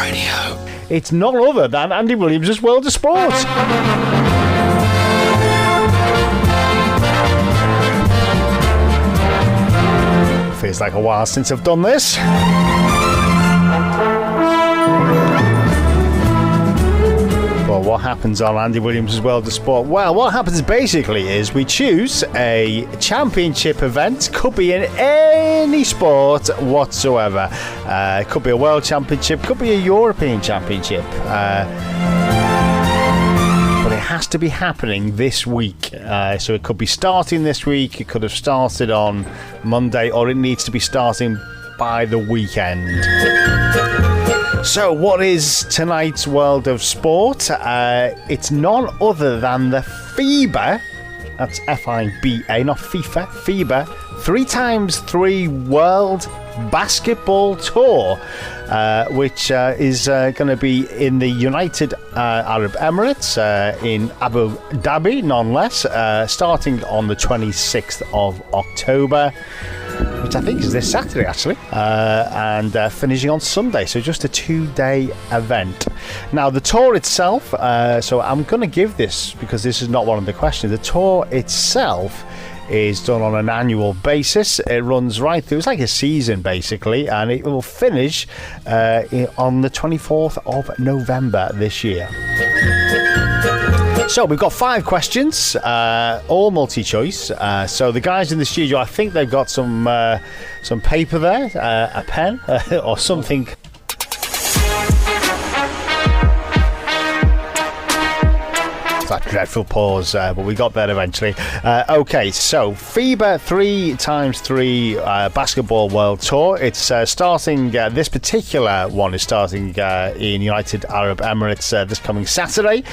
Radio. It's none other than Andy Williams' World of Sport. Feels like a while since I've done this. But what happens on Andy Williams' World of Sport? Well, what happens basically is we choose a championship event. Could be in any sport whatsoever. It could be a world championship, could be a European championship. But it has to be happening this week. So it could be starting this week, it could have started on Monday, or it needs to be starting by the weekend. So what is tonight's World of Sport? It's none other than the FIBA, that's FIBA, not FIFA, FIBA 3x3 World Basketball Tour, which is going to be in the United Arab Emirates, in Abu Dhabi, none less, starting on the 26th of October. Which I think is this Saturday, actually, and finishing on Sunday. So just a 2-day event. Now, the tour itself, so I'm going to give this, because this is not one of the questions, the tour itself is done on an annual basis. It runs right through, it's like a season, basically, and it will finish on the 24th of November this year. So we've got 5 questions, all multi-choice. So the guys in the studio, I think they've got some paper there, a pen, or something. That dreadful pause, but we got there eventually. Okay, so FIBA 3x3 Basketball World Tour. It's starting, this particular one is starting in United Arab Emirates this coming Saturday.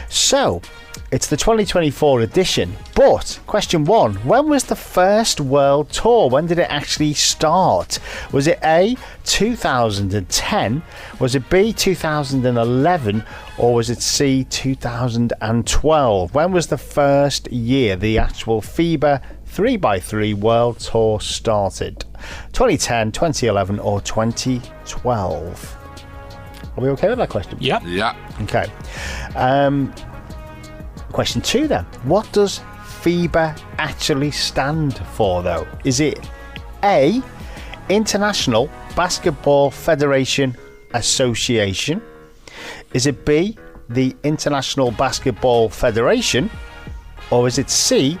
So it's the 2024 edition. But question 1, when was the first World Tour? When did it actually start? Was it A, 2010? Was it B, 2011? Or was it C, 2012? When was the first year the actual FIBA 3x3 World Tour started? 2010, 2011 or 2012? Are we okay with that question? Yep. Yeah. Okay. Question 2 then. What does FIBA actually stand for, though? Is it A, International Basketball Federation Association? Is it B, the International Basketball Federation? Or is it C,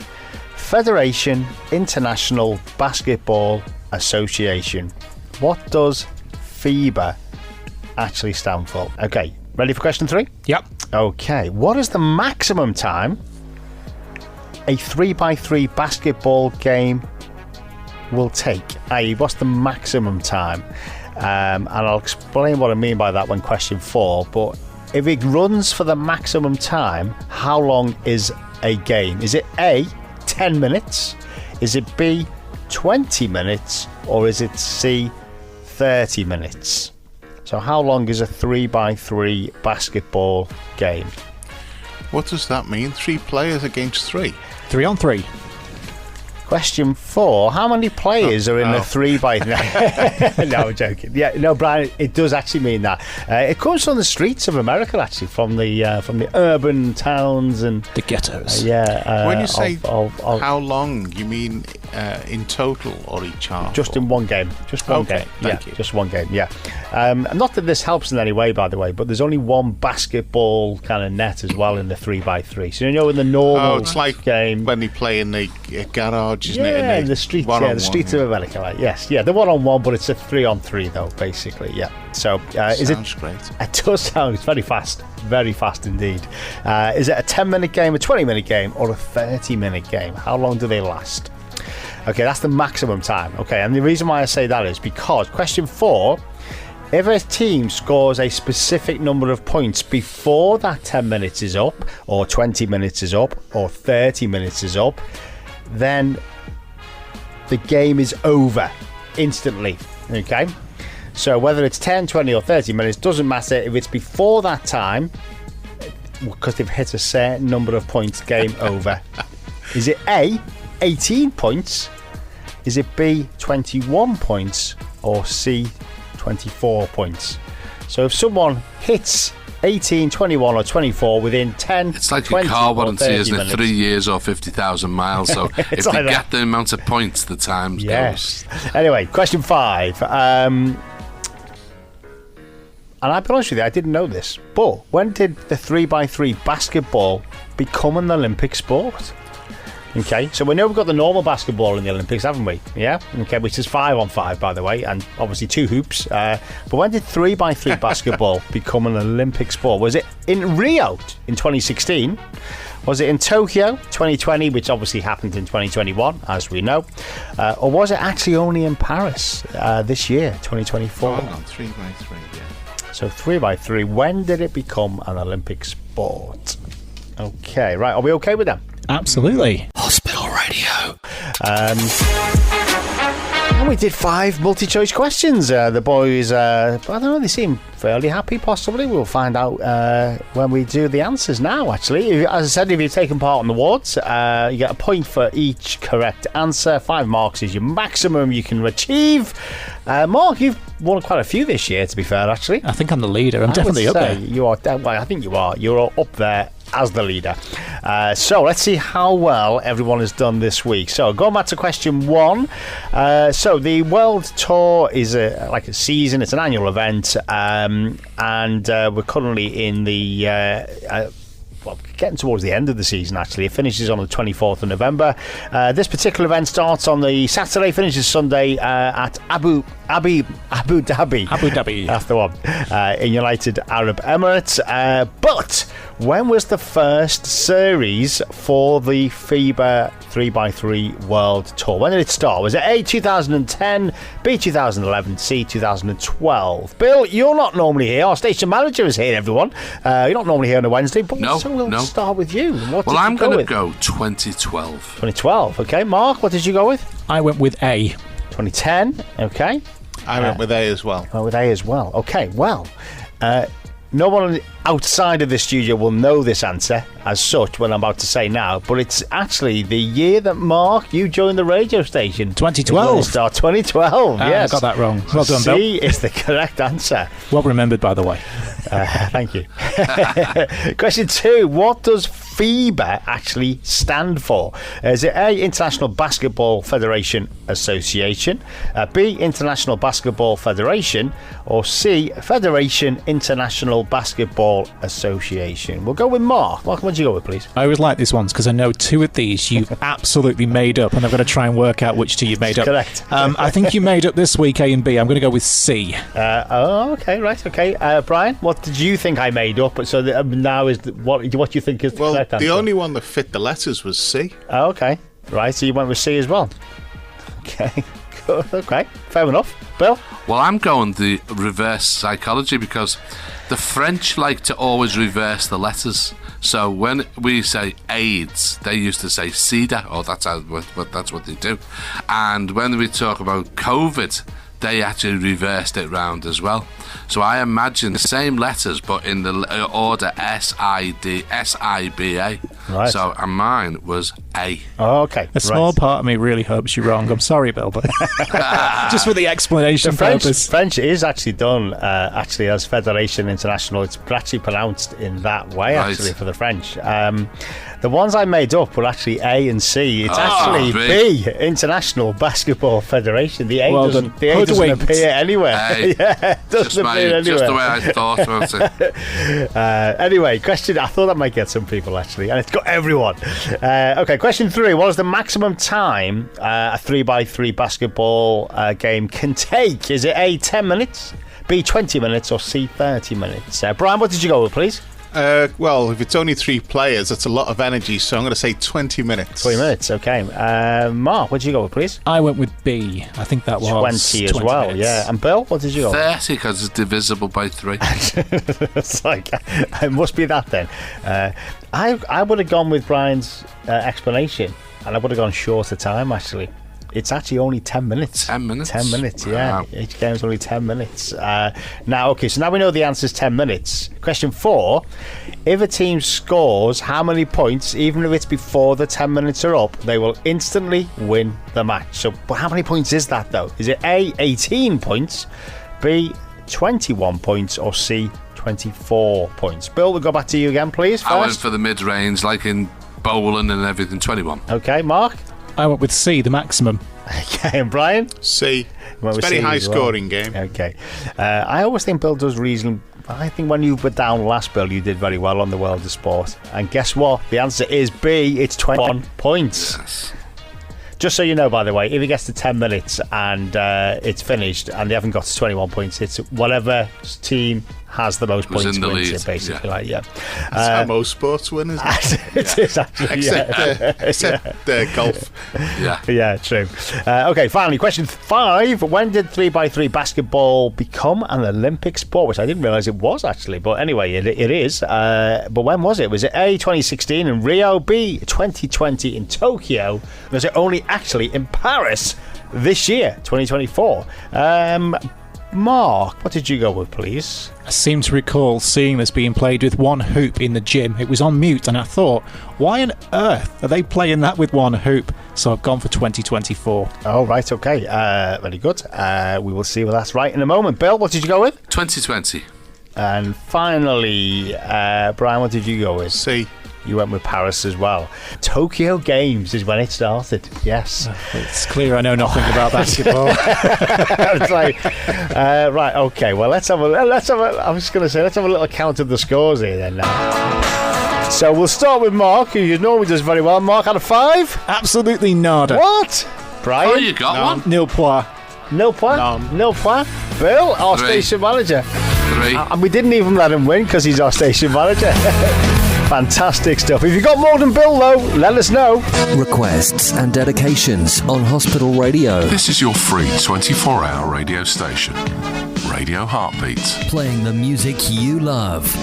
Federation International Basketball Association? What does FIBA actually stand for? Okay, ready for question 3? Yep. Okay, what is the maximum time a 3x3 basketball game will take? I.e., what's the maximum time? And I'll explain what I mean by that when question 4. But if it runs for the maximum time, how long is a game? Is it A, 10 minutes? Is it B, 20 minutes? Or is it C, 30 minutes? So how long is a 3x3 basketball game? What does that mean? 3 players against 3? 3 on 3. Question 4. How many players are in a 3x3? No, I'm joking. Yeah, no, Brian, it does actually mean that. It comes from the streets of America, actually, from the urban towns and the ghettos. Yeah. When you say how long, you mean in total or each half? Just in one game. Just one game. Thank you. Just one game. Yeah. Not that this helps in any way, by the way, but there's only one basketball kind of net as well in the 3x3. So you know, in the normal it's like game when they play in the garage, isn't it? Yeah, in the streets. Yeah, the streets of America. Right? Yes. Yeah, the 1-on-1, but it's a 3-on-3 though, basically. Yeah. So sounds great. It does sound. It's very fast indeed. Is it a 10-minute game, a 20-minute game, or a 30-minute game? How long do they last? Okay, that's the maximum time. Okay, and the reason why I say that is because question 4, if a team scores a specific number of points before that 10 minutes is up, or 20 minutes is up, or 30 minutes is up, then the game is over instantly. Okay, so whether it's 10, 20 or 30 minutes doesn't matter. If it's before that time, because they've hit a certain number of points, game over. Is it A, 18 points? Is it B, 21 points? Or C, 24 points? So if someone hits 18, 21 or 24 within 10, it's like 20 a car warranty, isn't it? minutes. 3 years or 50,000 miles. So if like they that. get the amount of points, the times Yes. goes. Anyway, question 5. And I'll be honest with you, I didn't know this, but when did the 3x3 basketball become an Olympic sport? Okay, so we know we've got the normal basketball in the Olympics, haven't we? Yeah? Okay, which is 5-on-5, by the way, and obviously 2 hoops. But when did 3x3 basketball become an Olympic sport? Was it in Rio in 2016? Was it in Tokyo 2020, which obviously happened in 2021, as we know? Or was it actually only in Paris this year, 2024? Hang on, 3x3, yeah. So 3x3, when did it become an Olympic sport? Okay, right, are we okay with that? Absolutely. Hospital radio. And we did 5 multi-choice questions. The boys, I don't know, they seem fairly happy, possibly. We'll find out when we do the answers now, actually. As I said, if you've taken part in the awards, you get a point for each correct answer. 5 marks is your maximum you can achieve. Mark, you've won quite a few this year, to be fair, actually. I think I'm the leader. I'm definitely up there. You are, well, I think you are. You're up there as the leader. So let's see how well everyone has done this week. So going back to question 1. So the World Tour is like a season. It's an annual event, and we're currently in the getting towards the end of the season, actually. It finishes on the 24th of November. This particular event starts on the Saturday, finishes Sunday at Abu Dhabi. Abu Dhabi. That's the one. In United Arab Emirates. But when was the first series for the FIBA 3x3 World Tour? When did it start? Was it A, 2010, B, 2011, C, 2012? Bill, you're not normally here. Our station manager is here, everyone. You're not normally here on a Wednesday, but No, so we'll no. start with you. Well, I'm going to go 2012. 2012, okay. Mark, what did you go with? I went with A. 2010, okay. I went with A as well. With A as well. Okay, well, no one outside of the studio will know this answer as such, what I'm about to say now, but it's actually the year that, Mark, you joined the radio station. 2012. Start 2012, yes. I got that wrong. Well done, Bill. C is the correct answer. Well remembered, by the way. Thank you. Question 2. What does FIBA actually stand for? Is it A, International Basketball Federation Association, B, International Basketball Federation, or C, Federation International Basketball Association? We'll go with Mark. Mark, what do you go with, please? I always like these ones because I know 2 of these you've absolutely made up, and I'm going to try and work out which 2 you've made up. Correct. I think you made up this week A and B. I'm going to go with C. Okay, right, okay. Brian, what did you think I made up? So now is what you think is the correct answer? The only one that fit the letters was C. Okay, right, so you went with C as well. Okay, good, okay, fair enough. Bill? Well, I'm going the reverse psychology because the French like to always reverse the letters. So when we say AIDS, they used to say SIDA, or that's what they do. And when we talk about COVID, they actually reversed it round as well. So I imagine the same letters, but in the order S-I-B-A. Right. So mine was A. Oh, okay. A small part of me really hopes you're wrong. I'm sorry, Bill, but just for the explanation The purpose. French is actually done actually as Federation International. It's actually pronounced in that way, Right. actually, for the French. The ones I made up were actually A and C. It's actually B. B, International Basketball Federation. The A Well doesn't, done. the A doesn't Hoodwinked. appear anywhere. Hey, Yeah, it doesn't appear anywhere. just the way I thought about it. Anyway, question. I thought that might get some people, actually, and it's got everyone. Okay, question 3. What is the maximum time a 3x3 basketball game can take? Is it A, 10 minutes, B, 20 minutes, or C, 30 minutes? Brian, what did you go with, please? Well, if it's only 3 players, that's a lot of energy, so I'm going to say 20 minutes. 20 minutes, okay. Mark, what did you go with, please? I went with B. I think that was 20 as well, minutes. yeah. And Bill, what did you go with? 30 because it's divisible by 3. It's like, it must be that then. I would have gone with Brian's explanation, and I would have gone shorter time, actually. It's actually only 10 minutes. 10 minutes? 10 minutes, yeah. Wow. Each game's only 10 minutes. Now we know the answer's 10 minutes. Question 4. If a team scores how many points, even if it's before the 10 minutes are up, they will instantly win the match. So, but how many points is that, though? Is it A, 18 points, B, 21 points, or C, 24 points. Bill, we'll go back to you again, please. First. I went for the mid-range, like in bowling and everything, 21. Okay, Mark? I went with C, the maximum. Okay, and Brian? C. It's a very high-scoring game. Okay. I always think Bill does reasonably... I think when you were down last, Bill, you did very well on the World of Sport. And guess what? The answer is B. It's 21 points. Yes. Just so you know, by the way, if it gets to 10 minutes and it's finished and they haven't got to 21 points, it's whatever team has the most points wins it, basically. That's how most sports win, isn't it? It is actually, except golf. Yeah, true. Okay, finally, question 5. When did 3x3 basketball become an Olympic sport? Which I didn't realise it was, actually. But anyway, it is. But when was it? Was it A, 2016 in Rio, B, 2020 in Tokyo? Was it only actually in Paris this year, 2024? Mark, what did you go with, please? I seem to recall seeing this being played with one hoop in the gym. It was on mute, and I thought, why on earth are they playing that with one hoop? So I've gone for 2024. Oh, right, okay. Very good. We will see whether that's right in a moment. Bill, what did you go with? 2020. And finally, Brian, what did you go with? C. You went with Paris as well. Tokyo Games is when it started. Yes. It's clear I know nothing about basketball. It's like, right, okay. Well, let's have a. I was going to say, let's have a little count of the scores here then. Now. So we'll start with Mark, who you normally does very well. Mark out of 5. Absolutely nada. What? Brian? Oh, you got one. Nil point. Nil point. Nil point. Bill, our 3. station manager. 3. And we didn't even let him win because he's our station manager. Fantastic stuff. If you've got more than Bill, though, let us know. Requests and dedications on Hospital Radio. This is your free 24-hour radio station. Radio Heartbeat. Playing the music you love.